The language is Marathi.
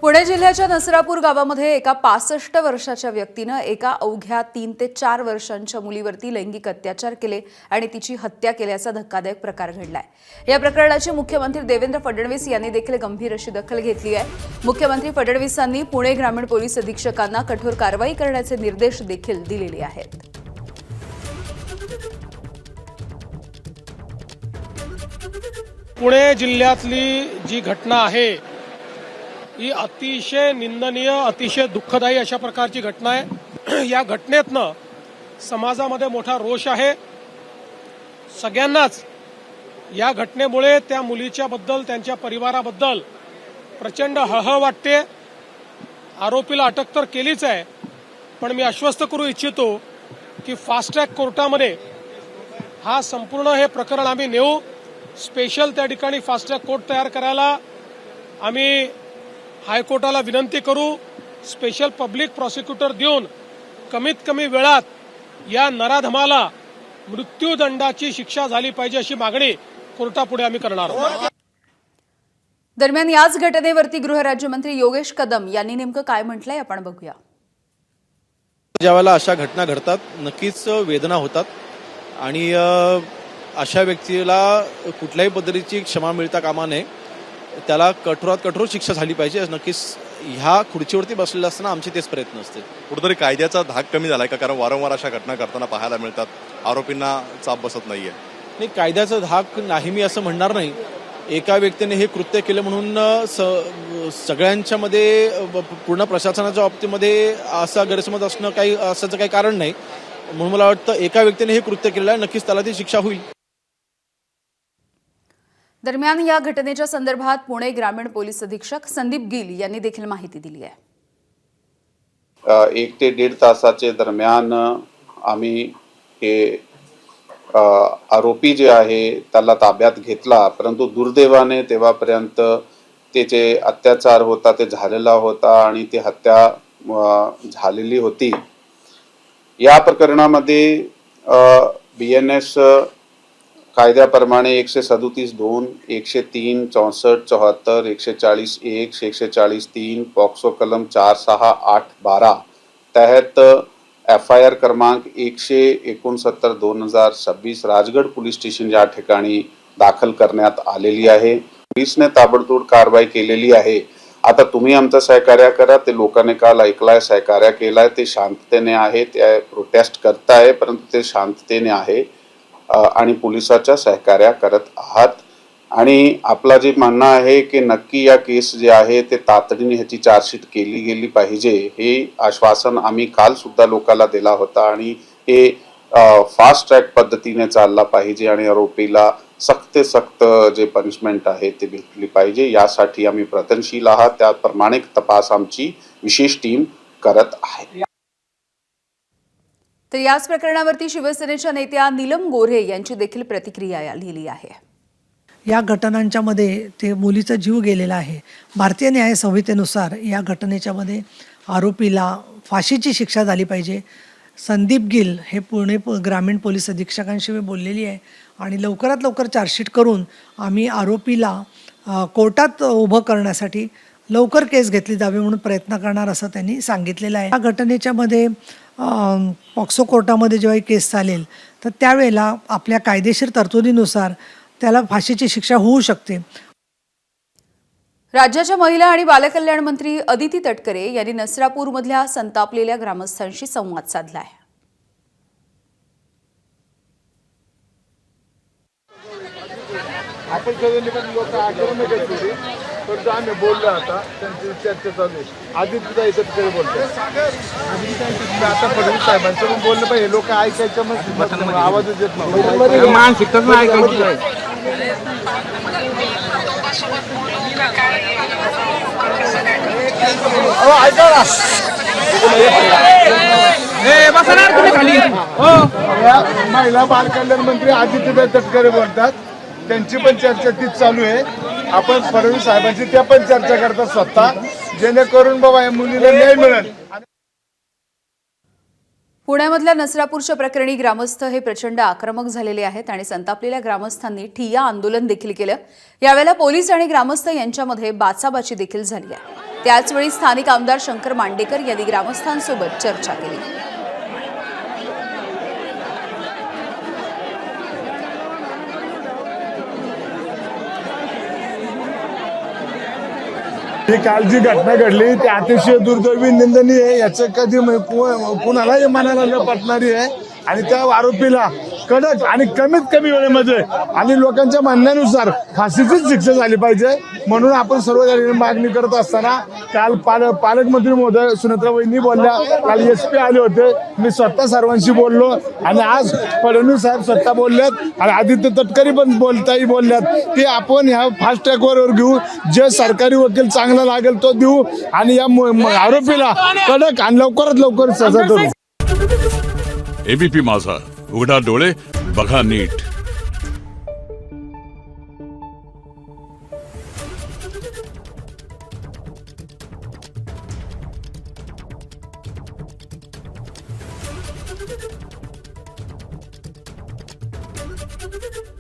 पुणे जिल्ह्याच्या नसरापूर गावामध्ये एका 65 वर्षाच्या व्यक्तीने एका अवघ्या 3 ते 4 वर्षांच्या मुलीवरती लैंगिक अत्याचार केले आणि तिची हत्या केल्याचा धक्कादायक प्रकार घडलाय। या प्रकरणाची मुख्यमंत्री देवेंद्र फडणवीस यांनी देखील गंभीर अशी दखल घेतली आहे। मुख्यमंत्री फडणवीसांनी पुणे ग्रामीण पोलीस अधीक्षकांना कठोर कारवाई करण्याचे निर्देश देखील दिलेले आहेत। पुणे जिल्ह्यातली जी घटना आहे ही अतिशय निंदनीय, अतिशय दुःखदायी अशा प्रकारची घटना आहे। या घटनेतनं समाजामध्ये मोठा रोष आहे। सगळ्यांनाच या घटनेमुळे त्या मुलीच्या बद्दल, त्यांच्या परिवाराबद्दल प्रचंड हळहळ वाटते। आरोपीला अटक तर केलीच आहे, पण मी आश्वस्त करू इच्छितो की फास्ट ट्रॅक कोर्टामध्ये हा संपूर्ण हे प्रकरण आम्ही नेऊ। स्पेशल त्या ठिकाणी फास्ट ट्रॅक कोर्ट तयार करायला आम्ही हायकोर्टाला विनंती करू। स्पेशल पब्लिक प्रॉसिक्युटर देऊन कमीत कमी वेळात या नराधमाला मृत्यूदंडाची शिक्षा झाली पाहिजे अशी मागणी कोर्टापुढे आम्ही करणार आहोत। दरम्यान याच घटनेवरती गृहराज्यमंत्री योगेश कदम यांनी नेमकं काय म्हटलंय आपण बघूया। ज्यावेळेला अशा घटना घडतात नक्कीच वेदना होतात आणि अशा व्यक्तीला कुठल्याही पद्धतीची क्षमा मिळता कामा नये। त्याला कठोरात कठोर शिक्षा झाली पाहिजे। नक्कीच ह्या खुर्चीवरती बसलेला असताना आमचे तेच प्रयत्न असतील। कुठेतरी कायद्याचा धाक कमी झालाय का? कारण वारंवार अशा घटना करताना पाहायला मिळतात, आरोपींना चाप बसत नाहीये। नाही, कायद्याचा धाक नाही मी असं म्हणणार नाही। एका व्यक्तीने हे कृत्य केलं म्हणून सगळ्यांच्या मध्ये पूर्ण प्रशासनाच्या बाबतीमध्ये असा गैरसमज असणं काही असाचं काही कारण नाही। म्हणून मला वाटतं एका व्यक्तीने हे कृत्य केलेलं आहे, नक्कीच त्याला ती शिक्षा होईल। दरम्यान या घटनेच्या संदर्भात पुणे ग्रामीण पोलीस अधीक्षक संदीप गिल यांनी देखील माहिती दिली आहे। 1 ते 1.5 तासाचे दरम्यान आम्ही हे आरोपी जे आहे त्याला ताब्यात घेतला, परंतु दुर्दैवाने तेव्हापर्यंत त्याचे अत्याचार होता ते झालेला होता आणि ती हत्या झालेली होती। या प्रकरणामध्ये BNS कायद्याप्रमाणे 137(2), 103, 64, 74, 140(1), 140(3), पॉक्सो कलम 4, 6, 8, 12 तहत FIR क्रमांक 169/2026 राजगड पोलीस स्टेशन या ठिकाणी दाखल करण्यात आलेली आहे। पोलिसने ताबडतोब कारवाई केलेली आहे। आता तुम्ही आमचं सहकार्य करा। ते लोकांनी काल ऐकलाय, सहकार्य केलाय, ते शांततेने आहे, ते प्रोटेस्ट करताय, परंतु ते शांततेने आहे आणि पोलिसाच्या सहकार्य करत आहात। आणि आपला जे म्हणणं आहे की नक्की या केस जे आहे ते तातडीने ह्याची चार्जशीट केली गेली पाहिजे, हे आश्वासन आम्ही काल सुद्धा लोकांना दिला होता आणि हे फास्ट ट्रॅक पद्धतीने चालला पाहिजे आणि आरोपीला सक्त जे पनिशमेंट आहे ते भेटली पाहिजे। यासाठी आम्ही प्रयत्नशील आहात। त्याप्रमाणे तपास आमची विशेष टीम करत आहे। तर याच प्रकरणावरती शिवसेनेच्या नेत्या नीलम गोऱ्हे यांची देखील प्रतिक्रिया लिहिली आहे। या घटनांच्या मध्ये ते मुलीचा जीव गेलेला आहे। भारतीय न्याय संहितेनुसार या घटनेच्या मध्ये आरोपीला फाशीची शिक्षा झाली पाहिजे। संदीप गिल हे पुणे ग्रामीण पोलीस अधीक्षकांशी मी बोललेली आहे आणि लवकरात लवकर चार्जशीट करून आम्ही आरोपीला कोर्टात उभं करण्यासाठी लवकर केस घेतली जावी म्हणून प्रयत्न करणार असं त्यांनी सांगितलेलं आहे। या घटनेच्या मध्ये पॉक्सो कोर्टामध्ये जेव्हा केस चालेल तर त्यावेळेला आपल्या कायदेशीर तरतुदीनुसार त्याला फाशीची शिक्षा होऊ शकते। राज्याच्या महिला आणि बालकल्याण मंत्री अदिती तटकरे यांनी नसरापूरमधल्या संतापलेल्या ग्रामस्थांशी संवाद साधलाय। आपण सगळ्यांनी पण लोक आक्रमक घेतली, पण आम्ही बोललो आता त्यांची चर्चा चालू आहे। आदित्य तटकरे बोलतो आता फडणवीस साहेबांचं पण बोललं पाहिजे। लोक ऐकायचं मग आवाजच येत नाही, मानसिकताच नाही ऐकायची। महिला बालकल्याण मंत्री आदित्य तटकरे बोलतात, त्यांची पण चर्चा तीच चालू आहे। आपण फडणवीस साहेबांची त्या पण चर्चा करतात स्वतः, जेणेकरून बाबा या मुलीला न्याय मिळेल। पुण्यामधल्या नसरापूरच्या प्रकरणी ग्रामस्थ हे प्रचंड आक्रमक झालेले आहेत आणि संतापलेल्या ग्रामस्थांनी ठिय्या आंदोलन देखील केलं। यावेळेला पोलीस आणि ग्रामस्थ यांच्यामध्ये बाचाबाची देखील झाली आहे। त्याचवेळी स्थानिक आमदार शंकर मांडेकर यांनी ग्रामस्थांसोबत चर्चा केली। ही काल जी घटना घडली ती अतिशय दुर्दैवी निंदनीय आहे। याचं कधी कुणालाही मनाला न पटणारी आहे आणि त्या आरोपीला कडक आणि कमीत कमी वेळेमध्ये आणि लोकांच्या म्हणण्यानुसार फाशीचीच शिक्षा झाली पाहिजे म्हणून आपण सर्व मागणी करत असताना काल पालकमंत्री महोदय सुनेत्रा वहिनी बोलल्या, काल SP आले होते, मी स्वतः सर्वांशी बोललो आणि आज फडणवीस साहेब स्वतः बोलल्यात आणि आदित्य तटकरी पण बोलल्यात की आपण ह्या फास्ट ट्रॅकवर घेऊ, जे सरकारी वकील चांगला लागेल तो देऊ आणि या आरोपीला कडक आणि लवकरात लवकर सजा करू। ABP माझा, उघडा डोळे बघा नीट। Thank you.